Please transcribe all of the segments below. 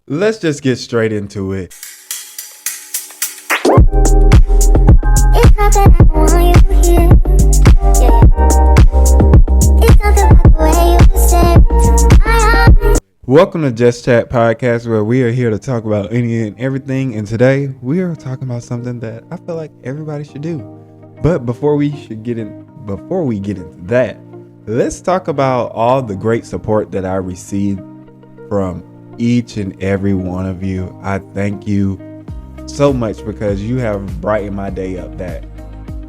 let's just get straight into it. It's not that I don't want you here. Yeah. It's something about the way you said to my heart. Welcome to Just Chat Podcast, where we are here to talk about any and everything. And today we are talking about something that I feel like everybody should do. But before we get into that, let's talk about all the great support that I received from each and every one of you. I thank you so much because you have brightened my day up that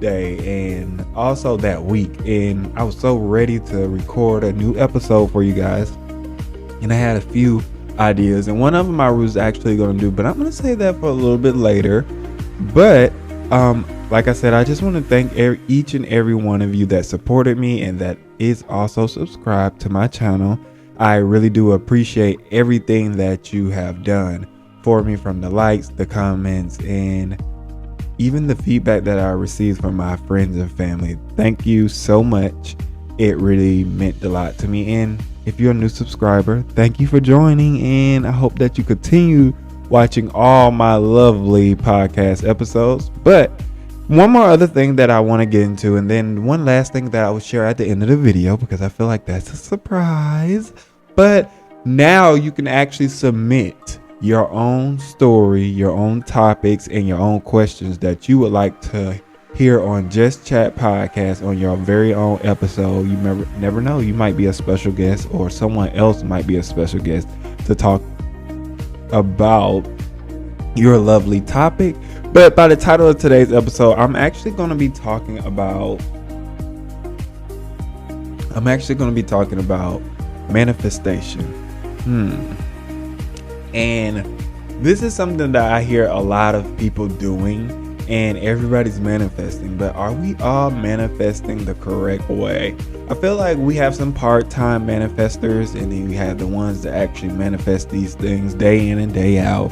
day and also that week. And I was so ready to record a new episode for you guys. And I had a few ideas, and one of them I was actually going to do, but I'm going to say that for a little bit later. But like I said, I just want to thank each and every one of you that supported me and that is also subscribed to my channel. I really do appreciate everything that you have done for me, from the likes, the comments, and even the feedback that I received from my friends and family. Thank you so much. It really meant a lot to me. And if you're a new subscriber, thank you for joining, and I hope that you continue watching all my lovely podcast episodes. But one more other thing that I want to get into, and then one last thing that I will share at the end of the video, because I feel like that's a surprise. But now you can actually submit your own story, your own topics, and your own questions that you would like to hear on Just Chat Podcast on your very own episode. You never know, you might be a special guest, or someone else might be a special guest to talk about your lovely topic. But by the title of today's episode, I'm actually going to be talking about manifestation. And this is something that I hear a lot of people doing, and everybody's manifesting, but are we all manifesting the correct way? I feel like we have some part-time manifestors, and then we have the ones that actually manifest these things day in and day out,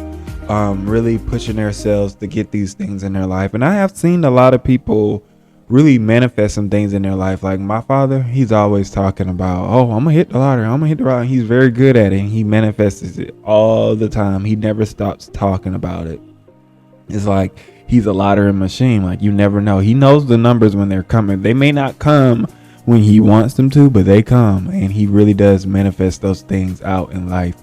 really pushing themselves to get these things in their life. And I have seen a lot of people really manifest some things in their life. Like my father, he's always talking about, oh, I'm gonna hit the lottery, I'm gonna hit the lottery. He's very good at it, and he manifests it all the time. He never stops talking about it. It's like he's a lottery machine. Like, you never know. He knows the numbers when they're coming. They may not come when he wants them to, but they come, and he really does manifest those things out in life.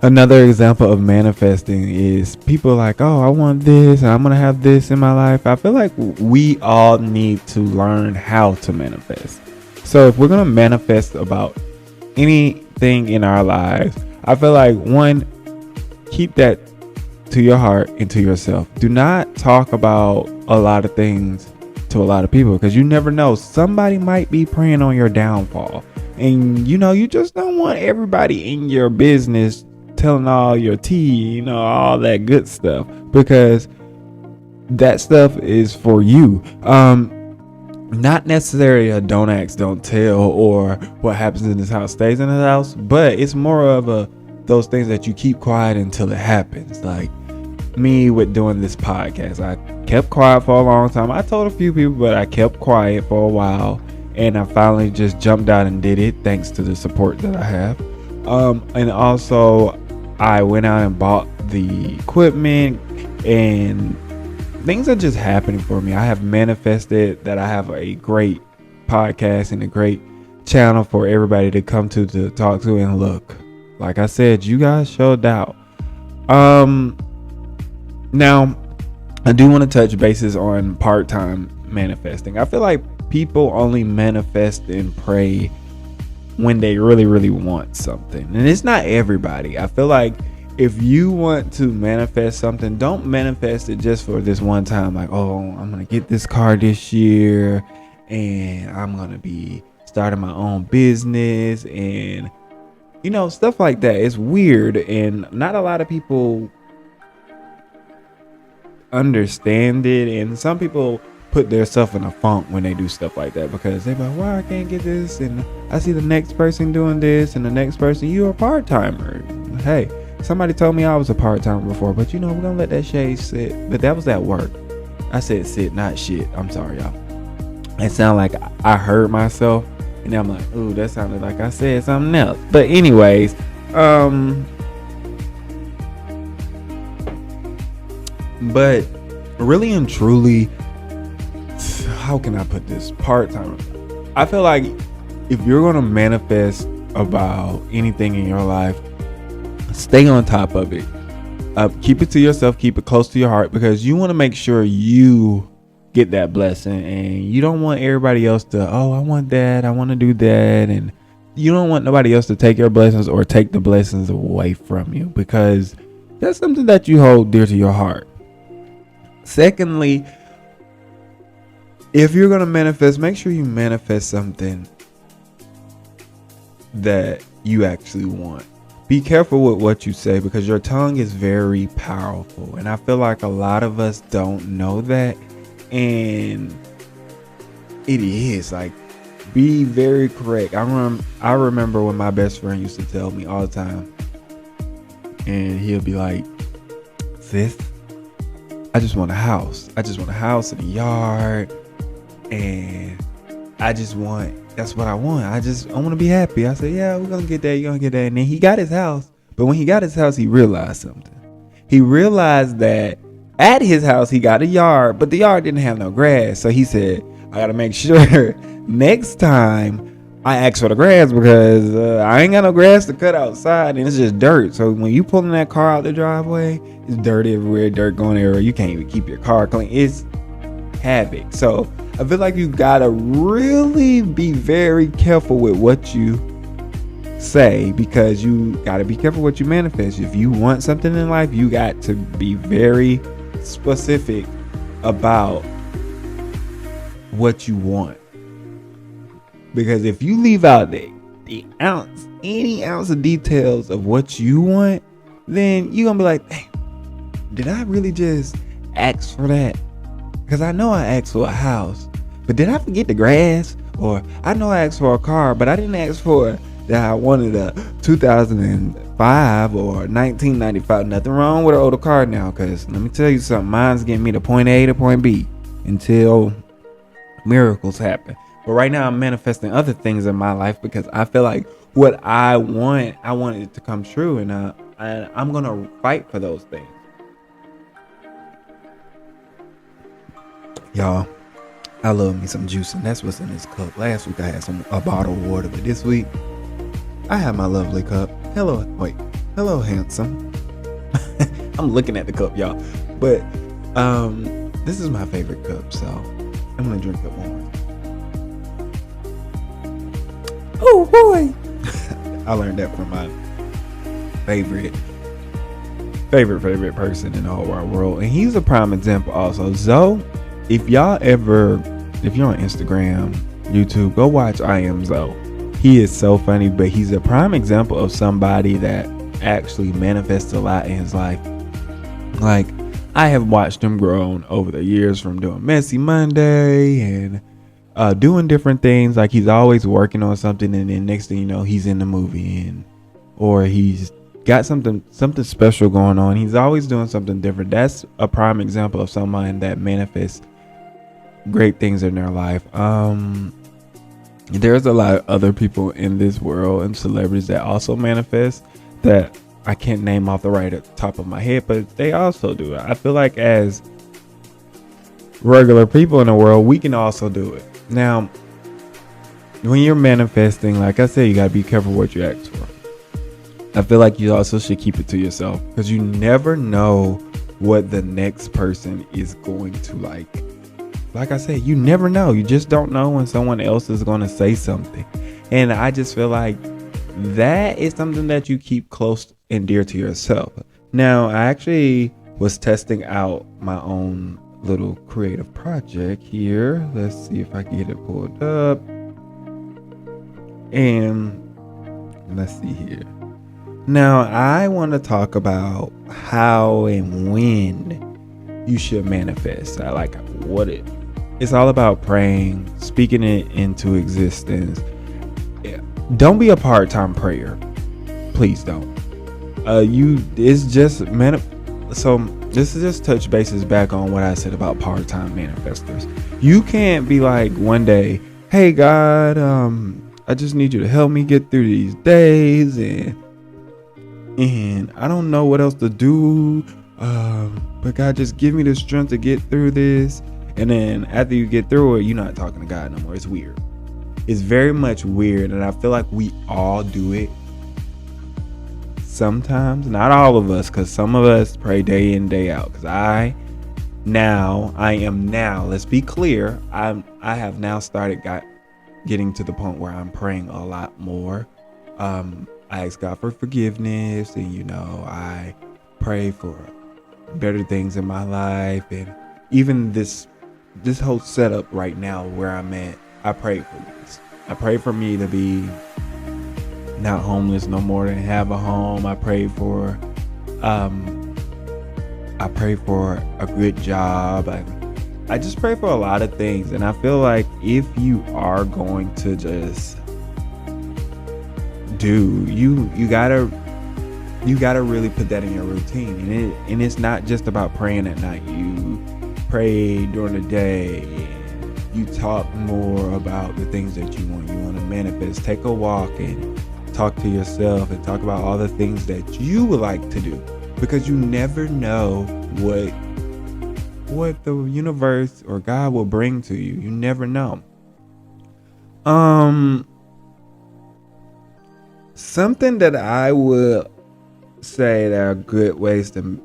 Another example of manifesting is people like, oh, I want this, and I'm going to have this in my life. I feel like we all need to learn how to manifest. So if we're going to manifest about anything in our lives, I feel like, one, keep that to your heart and to yourself. Do not talk about a lot of things to a lot of people, because you never know. Somebody might be preying on your downfall, and you just don't want everybody in your business telling all your tea, all that good stuff, because that stuff is for you. Not necessarily a don't ask, don't tell, or what happens in this house stays in the house, but it's more of those things that you keep quiet until it happens. Like me with doing this podcast, I kept quiet for a long time. I told a few people, but I kept quiet for a while, and I finally just jumped out and did it, thanks to the support that I have. And also I went out and bought the equipment, and things are just happening for me. I have manifested that I have a great podcast and a great channel for everybody to come to talk to. And look, like I said, you guys showed out. Now I do want to touch bases on part-time manifesting. I feel like people only manifest and pray when they really, really want something. And it's not everybody. I feel like if you want to manifest something, don't manifest it just for this one time. Like, oh, I'm going to get this car this year, and I'm going to be starting my own business, and, stuff like that. It's weird, and not a lot of people understand it. And some people put themselves in a funk when they do stuff like that, because they're like, why I can't get this, and I see the next person doing this, and the next person, you're a part-timer. Hey, somebody told me I was a part-timer before, but we're gonna let that shade sit. But that was at work. I said sit, not shit. I'm sorry, y'all. It sounded like I heard myself, and then I'm like, ooh, that sounded like I said something else. But anyways, But really and truly, how can I put this? Part-time. I feel like if you're going to manifest about anything in your life, stay on top of it. Keep it to yourself, keep it close to your heart, because you want to make sure you get that blessing, and you don't want everybody else to, oh, I want that, I want to do that, and you don't want nobody else to take your blessings or take the blessings away from you, because that's something that you hold dear to your heart. Secondly, if you're going to manifest, make sure you manifest something that you actually want. Be careful with what you say, because your tongue is very powerful, and I feel like a lot of us don't know that. And it is like, be very correct. I remember when my best friend used to tell me all the time, and he'll be like, sis, I just want a house. I just want a house and a yard, and that's what I want. I want to be happy. I said, yeah, we're gonna get that. You're gonna get that. And then he got his house, but when he got his house, he realized something. He realized that at his house, he got a yard, but the yard didn't have no grass. So he said, I got to make sure next time I ask for the grass, because I ain't got no grass to cut outside, and it's just dirt. So when you pulling that car out the driveway, it's dirt everywhere, dirt going everywhere. You can't even keep your car clean. It's havoc. So I feel like you got to really be very careful with what you say, because you got to be careful what you manifest. If you want something in life, you got to be very specific about what you want, because if you leave out any ounce of details of what you want, then you're gonna be like, hey, did I really just ask for that? Because I know I asked for a house, but did I forget the grass? Or I know I asked for a car, but I didn't ask for that I wanted a 2005 or 1995. Nothing wrong with an older car now, because let me tell you something, mine's getting me to point A to point B until miracles happen. But right now I'm manifesting other things in my life, because I feel like what I want it to come true, and I'm gonna fight for those things. Y'all, I love me some juice, and that's what's in this cup. Last week I had a bottle of water, but this week I have my lovely cup. Hello, handsome. I'm looking at the cup, y'all. But this is my favorite cup, so I'm gonna drink it more. Oh boy. I learned that from my favorite person in the whole wide world, and he's a prime example also. Zoe, if you're on Instagram, YouTube, go watch I Am Zoe. He is so funny, but he's a prime example of somebody that actually manifests a lot in his life. Like, I have watched him grow over the years, from doing Messy Monday and doing different things. Like, he's always working on something, and then next thing you know, he's in the movie, or he's got something special going on. He's always doing something different. That's a prime example of someone that manifests great things in their life. There's a lot of other people in this world and celebrities that also manifest that I can't name off the top of my head, but they also do it. I feel like as regular people in the world, we can also do it. Now, when you're manifesting, like I said, you gotta be careful what you ask for. I feel like you also should keep it to yourself, because you never know what the next person is going to like. Like I said, you never know. You just don't know when someone else is going to say something. And I just feel like that is something that you keep close and dear to yourself. Now, I actually was testing out my own little creative project here. Let's see if I can get it pulled up. And let's see here. Now, I want to talk about how and when you should manifest. I like what it's all about: praying, speaking it into existence. Don't be a part-time prayer. Please don't. So this is just touch bases back on what I said about part-time manifestors. You can't be like one day, hey God, I just need you to help me get through these days, and and I don't know what else to do. But God, just give me the strength to get through this. And then after you get through it, you're not talking to God no more. It's weird. It's very much weird, and I feel like we all do it sometimes. Not all of us, because some of us pray day in, day out. Because I am now, let's be clear, I have now started getting to the point where I'm praying a lot more. I ask God for forgiveness, and I pray for better things in my life, and even this whole setup right now where I'm at, I pray for this. I pray for me to be not homeless no more, and have a home. I pray for a good job. I just pray for a lot of things, and I feel like if you are going to just you gotta really put that in your routine, and it's not just about praying at night. You pray during the day, and you talk more about the things that you want to manifest. Take a walk and talk to yourself and talk about all the things that you would like to do, because you never know what the universe or God will bring to you. You never know. Something that I would say that are good ways to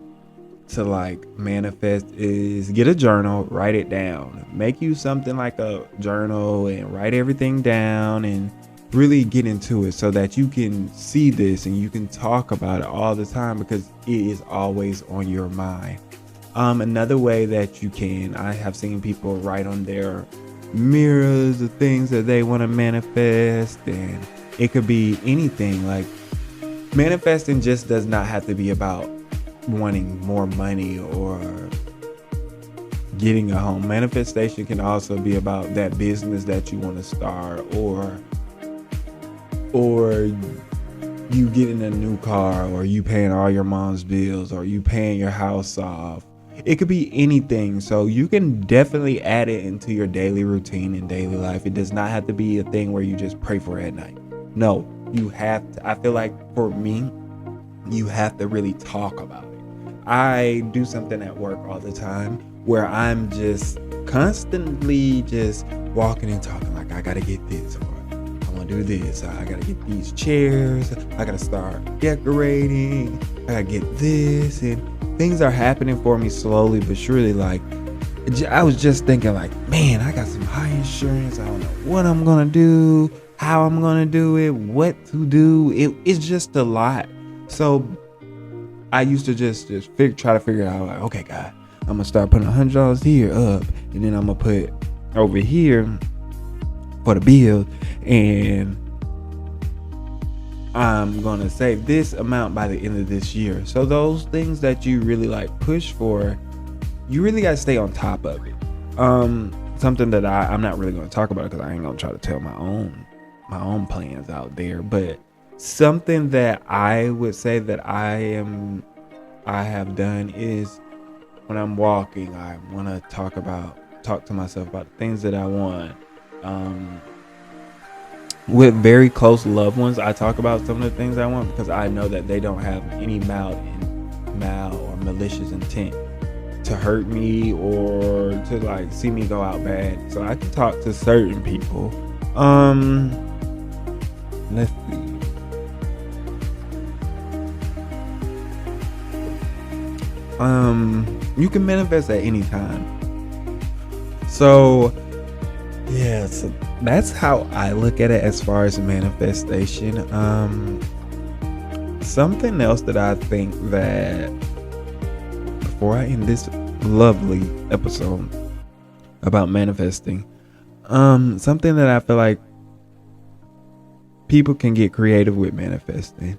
like manifest is get a journal, write it down, make you something like a journal, and write everything down and really get into it so that you can see this and you can talk about it all the time, because it is always on your mind. Another way that you can, I have seen people write on their mirrors the things that they want to manifest, and it could be anything. Like, manifesting just does not have to be about wanting more money or getting a home. Manifestation can also be about that business that you want to start, or you getting a new car, or you paying all your mom's bills, or you paying your house off. It could be anything. So you can definitely add it into your daily routine and daily life. It does not have to be a thing where you just pray for it at night. No, you have to. I feel like for me, you have to really talk about it. I do something at work all the time where I'm just constantly just walking and talking, like, I gotta get this, or I want to do this, I gotta get these chairs, I gotta start decorating, I gotta get this, and things are happening for me slowly but surely. Like, I was just thinking, like, man, I got some high insurance, I don't know what I'm gonna do, how I'm gonna do it, what to do. It's just a lot. So I used to just try to figure out, like, okay, God, I'm gonna start putting $100 here up, and then I'm gonna put over here for the bill, and I'm gonna save this amount by the end of this year. So those things that you really like push for, you really gotta stay on top of it. Something that I'm not really gonna talk about, because I ain't gonna try to tell my own plans out there, but something that I would say that I have done is, when I'm walking, I want to talk to myself about the things that I want. With very close loved ones, I talk about some of the things I want, because I know that they don't have any mal or malicious intent to hurt me or to like see me go out bad. So I can talk to certain people. Let's see. You can manifest at any time. So yeah, so that's how I look at it as far as manifestation. Something else that I think that, before I end this lovely episode about manifesting, something that I feel like people can get creative with manifesting.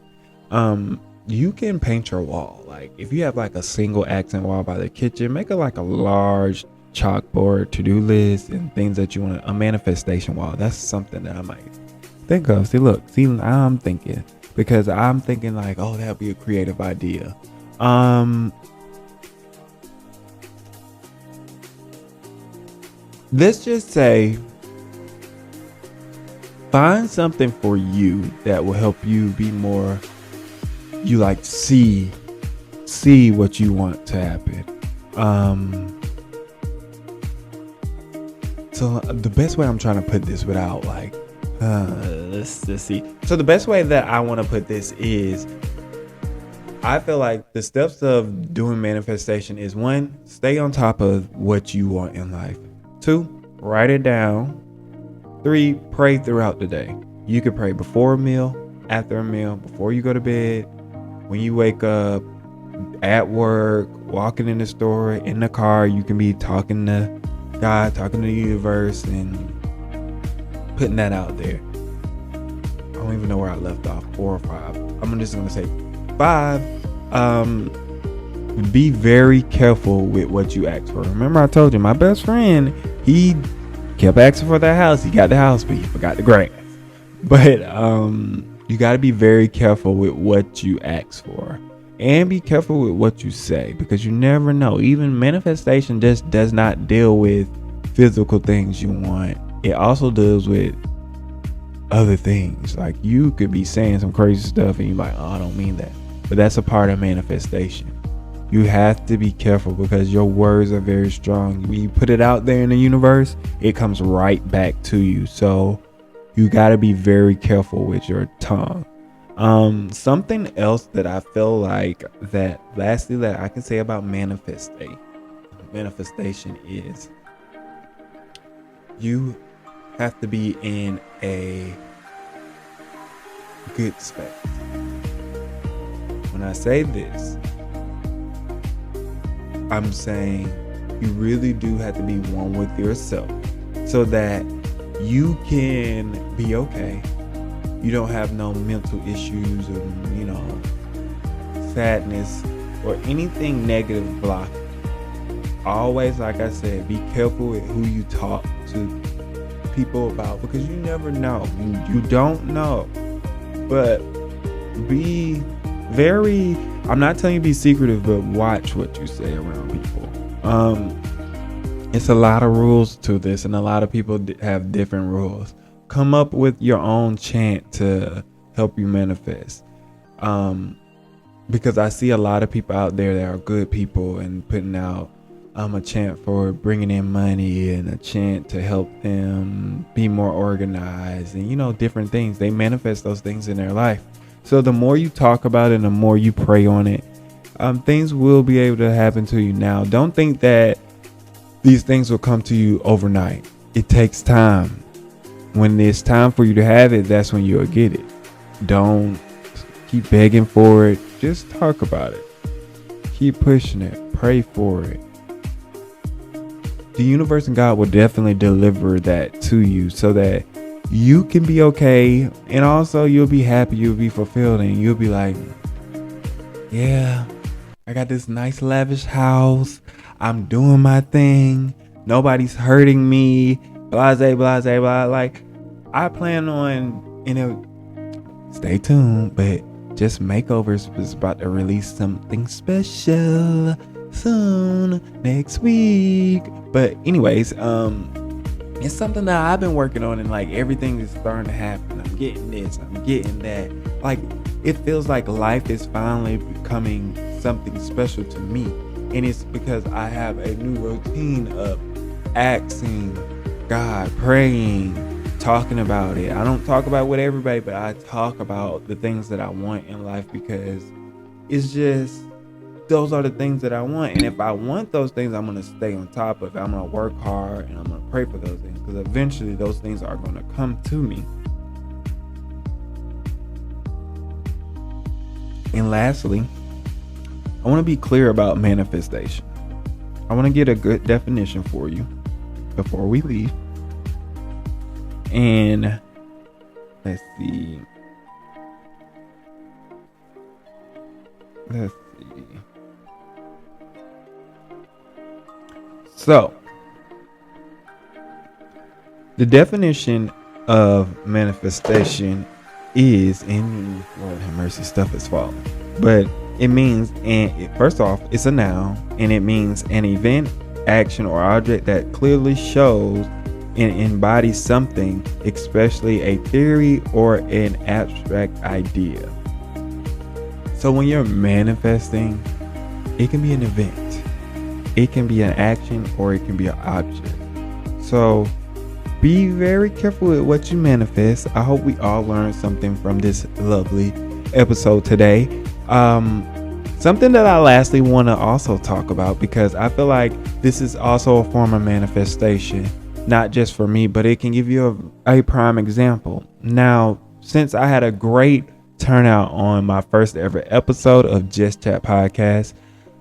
You can paint your wall. Like, if you have like a single accent wall by the kitchen, make it like a large chalkboard, to-do list, and things that you want. A manifestation wall. That's something that I might think of. See, I'm thinking, because I'm thinking like, oh, that'd be a creative idea. Let's just say, find something for you that will help you be more you like see what you want to happen. So the best way I'm trying to put this without like, let's just see. So the best way that I want to put this is, I feel like the steps of doing manifestation is 1, stay on top of what you want in life. 2, write it down. 3, pray throughout the day. You could pray before a meal, after a meal, before you go to bed, when you wake up, at work, walking in the store, in the car. You can be talking to God, talking to the universe, and putting that out there. I don't even know where I left off, 4 or 5. I'm just gonna say 5. Be very careful with what you ask for. Remember I told you my best friend, he kept asking for that house. He got the house, but he forgot the grass. But you got to be very careful with what you ask for, and be careful with what you say, because you never know. Even manifestation just does not deal with physical things you want. It also deals with other things. Like, you could be saying some crazy stuff and you're like, oh, I don't mean that. But that's a part of manifestation. You have to be careful, because your words are very strong. When you put it out there in the universe, it comes right back to you. So you got to be very careful with your tongue. Something else that I feel like that lastly that I can say about manifestation is, you have to be in a good space. When I say this, I'm saying you really do have to be one with yourself, so that you can be okay. You don't have no mental issues or, sadness or anything negative block. Always, like I said, be careful with who you talk to people about, because you never know. You don't know. But be very, I'm not telling you to be secretive, but watch what you say around people. It's a lot of rules to this, and a lot of people have different rules. Come up with your own chant to help you manifest. Because I see a lot of people out there that are good people and putting out a chant for bringing in money, and a chant to help them be more organized, and different things. They manifest those things in their life. So the more you talk about it and the more you pray on it, things will be able to happen to you. Now, don't think that these things will come to you overnight. It takes time. When it's time for you to have it, that's when you'll get it. Don't keep begging for it. Just talk about it. Keep pushing it. Pray for it. The universe and God will definitely deliver that to you, so that you can be okay, and also you'll be happy, you'll be fulfilled, and you'll be like, yeah, I got this nice lavish house. I'm doing my thing. Nobody's hurting me. Blase, blase, blah. Like, I plan on, stay tuned, but Just Makeovers is about to release something special soon next week. But anyways, it's something that I've been working on, and like everything is starting to happen. I'm getting this, I'm getting that. Like, it feels like life is finally becoming something special to me. And it's because I have a new routine of asking God, praying, talking about it. I don't talk about with everybody, but I talk about the things that I want in life, because it's just, those are the things that I want. And if I want those things, I'm going to stay on top of it. I'm going to work hard, and I'm going to pray for those things, because eventually those things are going to come to me. And lastly, I want to be clear about manifestation. I want to get a good definition for you before we leave. And let's see. So, the definition of manifestation is, and Lord have mercy, stuff is falling, but it means, and first off, it's a noun, and it means an event, action, or object that clearly shows and embodies something, especially a theory or an abstract idea. So when you're manifesting, it can be an event, it can be an action, or it can be an object. So be very careful with what you manifest. I hope we all learned something from this lovely episode today. Something that I lastly want to also talk about, because I feel like this is also a form of manifestation, not just for me, but it can give you a prime example. Now, since I had a great turnout on my first ever episode of Just Chat Podcast,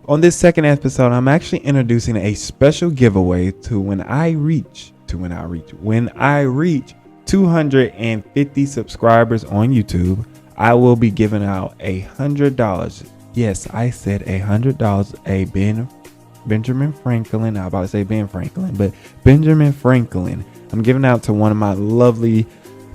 on this second episode, I'm actually introducing a special giveaway to when I reach 250 subscribers on YouTube. I will be giving out $100. Yes, I said $100. A Benjamin Franklin. I was about to say Ben Franklin, but Benjamin Franklin. I'm giving out to one of my lovely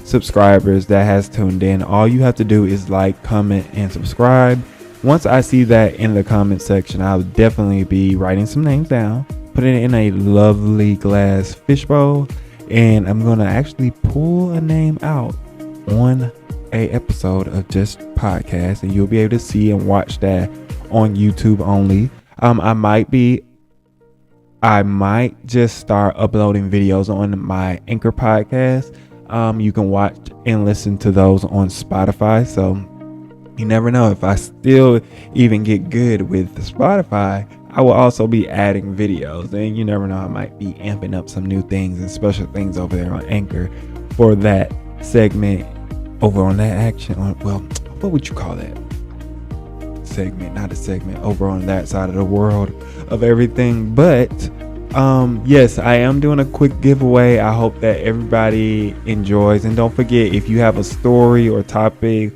subscribers that has tuned in. All you have to do is like, comment, and subscribe. Once I see that in the comment section, I'll definitely be writing some names down, putting it in a lovely glass fishbowl, and I'm going to actually pull a name out on a episode of Just Podcast, and you'll be able to see and watch that on YouTube only. I might just start uploading videos on my Anchor podcast. You can watch and listen to those on Spotify. So you never know, if I still even get good with Spotify, I will also be adding videos, and you never know, I might be amping up some new things and special things over there on Anchor for that segment over on that action. Well, what would you call that? Segment, not a segment, over on that side of the world of everything. But yes, I am doing a quick giveaway. I hope that everybody enjoys, and don't forget, if you have a story or topic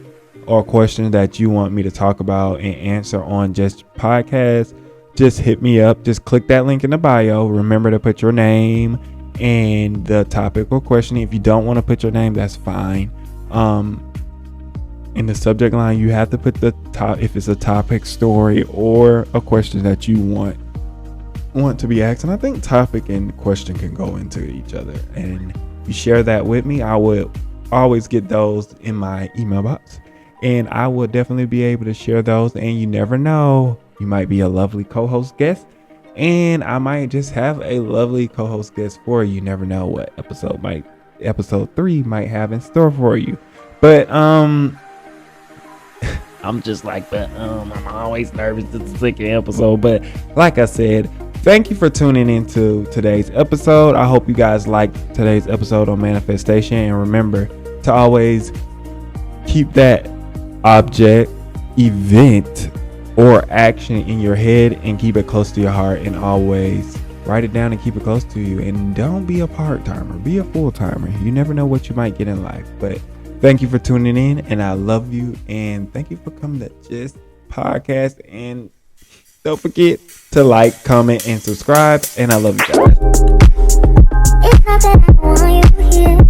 or question that you want me to talk about and answer on Just Podcast, just hit me up. Just click that link in the bio. Remember to put your name and the topic or question. If you don't want to put your name, that's fine. In the subject line, you have to put the top, if it's a topic, story, or a question that you want to be asked. And I think topic and question can go into each other, and you share that with me. I would always get those in my email box, and I will definitely be able to share those. And you never know, you might be a lovely co-host guest, and I might just have a lovely co-host guest for you. You never know what episode 3 might have in store for you. But I'm just like, I'm always nervous to the second episode. But like I said, thank you for tuning into today's episode. I hope you guys liked today's episode on manifestation, and remember to always keep that object, event, or action in your head, and keep it close to your heart, and always write it down and keep it close to you. And don't be a part-timer, be a full-timer. You never know what you might get in life. But thank you for tuning in, and I love you, and thank you for coming to Just Podcast. And don't forget to like, comment, and subscribe, and I love you guys. It's not that I want you here.